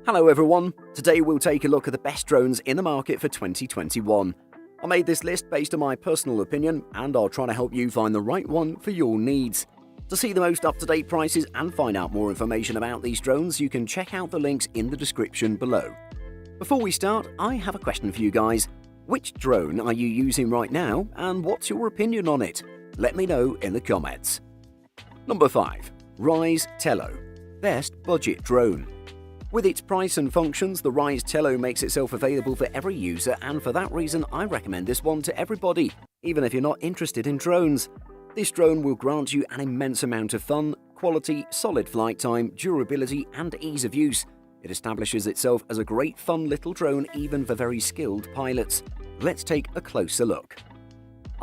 Hello everyone, today we'll take a look at the best drones in the market for 2021. I made this list based on my personal opinion and I'll try to help you find the right one for your needs. To see the most up-to-date prices and find out more information about these drones, you can check out the links in the description below. Before we start, I have a question for you guys. Which drone are you using right now and what's your opinion on it? Let me know in the comments. Number 5. Rise Tello, best budget drone. With its price and functions, the Rise Tello makes itself available for every user, and for that reason I recommend this one to everybody, even if you're not interested in drones. This drone will grant you an immense amount of fun, quality, solid flight time, durability and ease of use. It establishes itself as a great fun little drone even for very skilled pilots. Let's take a closer look.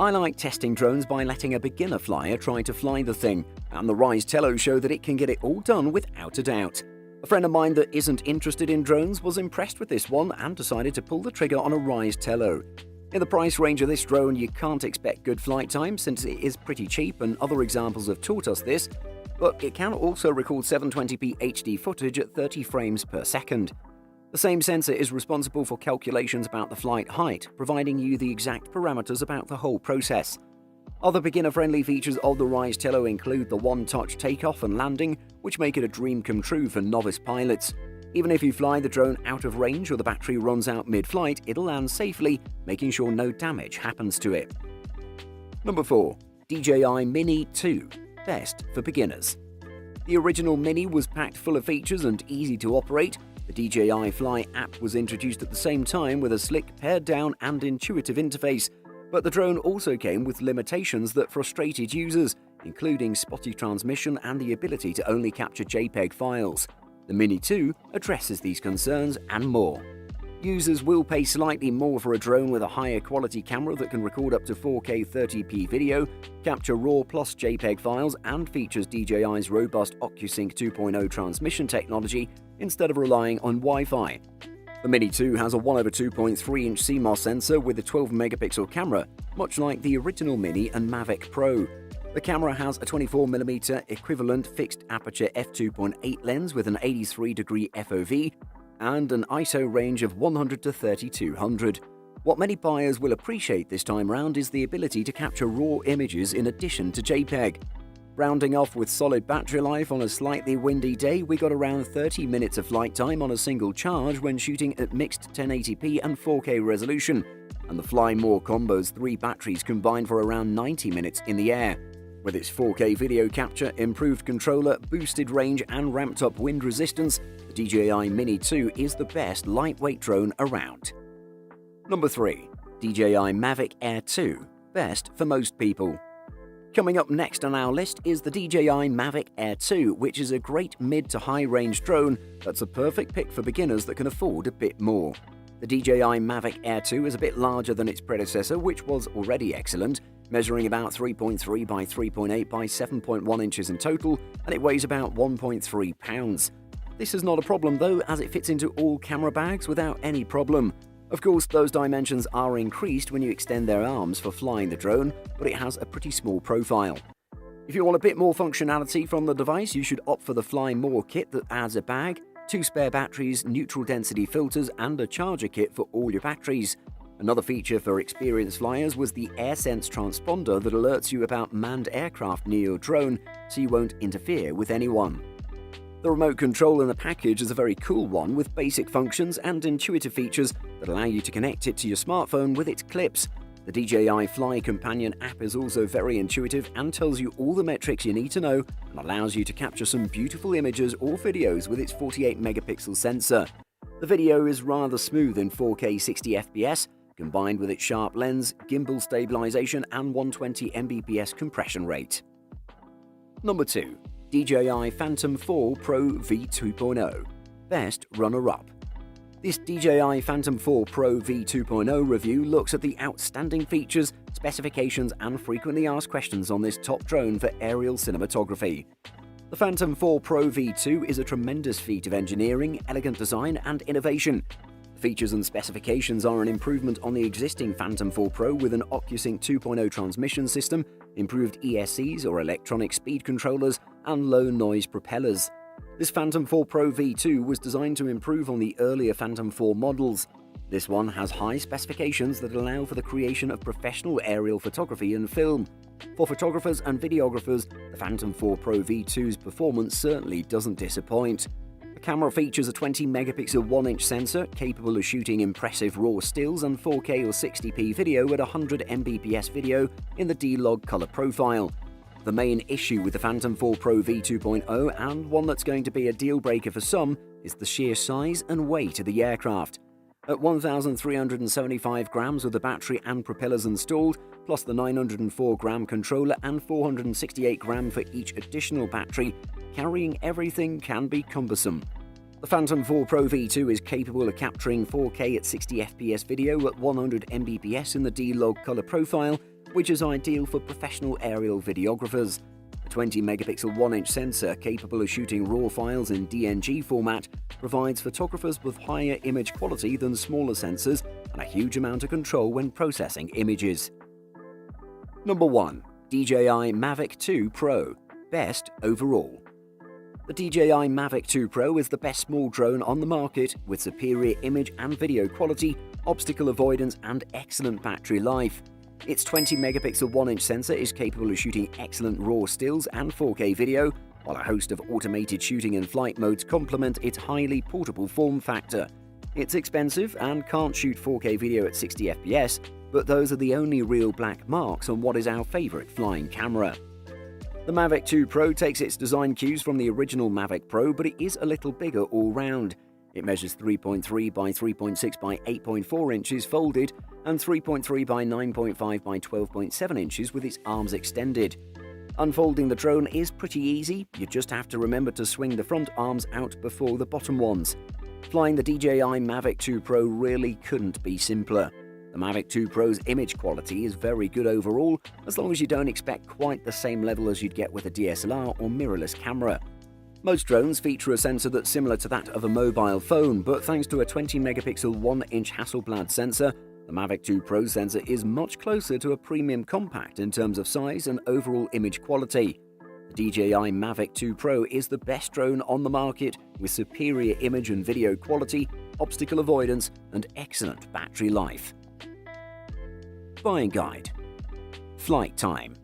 I like testing drones by letting a beginner flyer try to fly the thing, and the Rise Tello show that it can get it all done without a doubt. A friend of mine that isn't interested in drones was impressed with this one and decided to pull the trigger on a Rise Tello. In the price range of this drone, you can't expect good flight time since it is pretty cheap, and other examples have taught us this, but it can also record 720p HD footage at 30 frames per second. The same sensor is responsible for calculations about the flight height, providing you the exact parameters about the whole process. Other beginner-friendly features of the Rise Tello include the one-touch takeoff and landing, which make it a dream come true for novice pilots. Even if you fly the drone out of range or the battery runs out mid-flight, it'll land safely, making sure no damage happens to it. Number 4. DJI Mini 2, best for beginners. The original Mini was packed full of features and easy to operate. The DJI Fly app was introduced at the same time with a slick, pared-down and intuitive interface. But the drone also came with limitations that frustrated users, including spotty transmission and the ability to only capture JPEG files. The Mini 2 addresses these concerns and more. Users will pay slightly more for a drone with a higher quality camera that can record up to 4K 30p video, capture RAW plus JPEG files, and features DJI's robust OcuSync 2.0 transmission technology instead of relying on Wi-Fi. The Mini 2 has a 1/2.3-inch CMOS sensor with a 12-megapixel camera, much like the original Mini and Mavic Pro. The camera has a 24mm equivalent fixed aperture f2.8 lens with an 83-degree FOV and an ISO range of 100 to 3200. What many buyers will appreciate this time round is the ability to capture RAW images in addition to JPEG. Rounding off with solid battery life on a slightly windy day, we got around 30 minutes of flight time on a single charge when shooting at mixed 1080p and 4K resolution, and the Fly More combo's 3 batteries combined for around 90 minutes in the air. With its 4K video capture, improved controller, boosted range and ramped up wind resistance, the DJI Mini 2 is the best lightweight drone around. Number 3. DJI Mavic Air 2, best for most people. Coming up next on our list is the DJI Mavic Air 2, which is a great mid to high range drone that's a perfect pick for beginners that can afford a bit more. The DJI Mavic Air 2 is a bit larger than its predecessor, which was already excellent, measuring about 3.3 by 3.8 by 7.1 inches in total, and it weighs about 1.3 pounds. This is not a problem though, as it fits into all camera bags without any problem. Of course, those dimensions are increased when you extend their arms for flying the drone, but it has a pretty small profile. If you want a bit more functionality from the device, you should opt for the Fly More kit that adds a bag, 2 spare batteries, neutral density filters, and a charger kit for all your batteries. Another feature for experienced flyers was the AirSense transponder that alerts you about manned aircraft near your drone, so you won't interfere with anyone. The remote control in the package is a very cool one with basic functions and intuitive features that allow you to connect it to your smartphone with its clips. The DJI Fly Companion app is also very intuitive and tells you all the metrics you need to know and allows you to capture some beautiful images or videos with its 48-megapixel sensor. The video is rather smooth in 4K 60 FPS, combined with its sharp lens, gimbal stabilization and 120 Mbps compression rate. Number 2. DJI Phantom 4 Pro V2.0, best runner-up. This DJI Phantom 4 Pro V2.0 review looks at the outstanding features, specifications and frequently asked questions on this top drone for aerial cinematography. The Phantom 4 Pro V2 is a tremendous feat of engineering, elegant design and innovation. The features and specifications are an improvement on the existing Phantom 4 Pro with an OcuSync 2.0 transmission system, improved ESCs or electronic speed controllers, and low-noise propellers. This Phantom 4 Pro V2 was designed to improve on the earlier Phantom 4 models. This one has high specifications that allow for the creation of professional aerial photography and film. For photographers and videographers, the Phantom 4 Pro V2's performance certainly doesn't disappoint. The camera features a 20-megapixel 1-inch sensor capable of shooting impressive RAW stills and 4K or 60p video at 100 Mbps video in the D-Log color profile. The main issue with the Phantom 4 Pro V2.0, and one that's going to be a deal-breaker for some, is the sheer size and weight of the aircraft. At 1,375 grams with the battery and propellers installed, plus the 904-gram controller and 468 gram for each additional battery, carrying everything can be cumbersome. The Phantom 4 Pro V2 is capable of capturing 4K at 60 FPS video at 100 Mbps in the D-Log color profile, which is ideal for professional aerial videographers. A 20-megapixel 1-inch sensor capable of shooting RAW files in DNG format provides photographers with higher image quality than smaller sensors and a huge amount of control when processing images. Number 1. DJI Mavic 2 Pro. Best overall. The DJI Mavic 2 Pro is the best small drone on the market, with superior image and video quality, obstacle avoidance and excellent battery life. Its 20-megapixel 1-inch sensor is capable of shooting excellent RAW stills and 4K video, while a host of automated shooting and flight modes complement its highly portable form factor. It's expensive and can't shoot 4K video at 60 FPS, but those are the only real black marks on what is our favourite flying camera. The Mavic 2 Pro takes its design cues from the original Mavic Pro, but it is a little bigger all round. It measures 3.3 by 3.6 by 8.4 inches folded and 3.3 by 9.5 by 12.7 inches with its arms extended. Unfolding the drone is pretty easy, you just have to remember to swing the front arms out before the bottom ones. Flying the DJI Mavic 2 Pro really couldn't be simpler. The Mavic 2 Pro's image quality is very good overall, as long as you don't expect quite the same level as you'd get with a DSLR or mirrorless camera. Most drones feature a sensor that's similar to that of a mobile phone, but thanks to a 20-megapixel 1-inch Hasselblad sensor, the Mavic 2 Pro sensor is much closer to a premium compact in terms of size and overall image quality. The DJI Mavic 2 Pro is the best drone on the market, with superior image and video quality, obstacle avoidance, and excellent battery life. Buying guide. Flight time.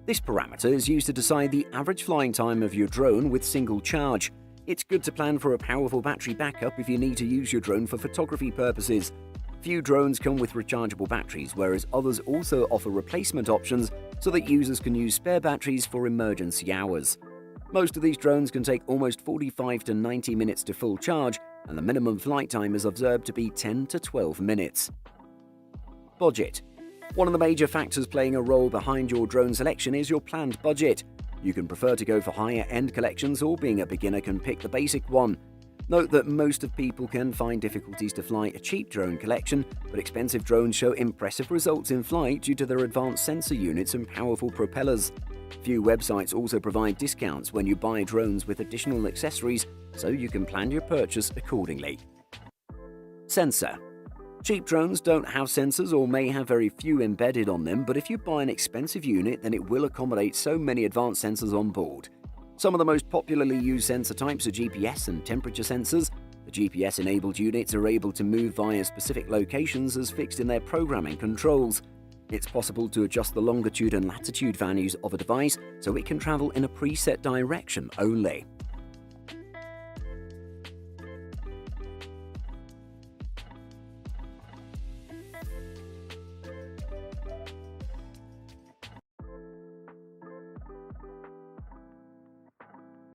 This parameter is used to decide the average flying time of your drone with single charge. It's good to plan for a powerful battery backup if you need to use your drone for photography purposes. Few drones come with rechargeable batteries, whereas others also offer replacement options so that users can use spare batteries for emergency hours. Most of these drones can take almost 45 to 90 minutes to full charge, and the minimum flight time is observed to be 10 to 12 minutes. Budget. One of the major factors playing a role behind your drone selection is your planned budget. You can prefer to go for higher-end collections, or being a beginner can pick the basic one. Note that most of people can find difficulties to fly a cheap drone collection, but expensive drones show impressive results in flight due to their advanced sensor units and powerful propellers. Few websites also provide discounts when you buy drones with additional accessories, so you can plan your purchase accordingly. Sensor. Cheap drones don't have sensors or may have very few embedded on them, but if you buy an expensive unit, then it will accommodate so many advanced sensors on board. Some of the most popularly used sensor types are GPS and temperature sensors. The GPS-enabled units are able to move via specific locations as fixed in their programming controls. It's possible to adjust the longitude and latitude values of a device so it can travel in a preset direction only.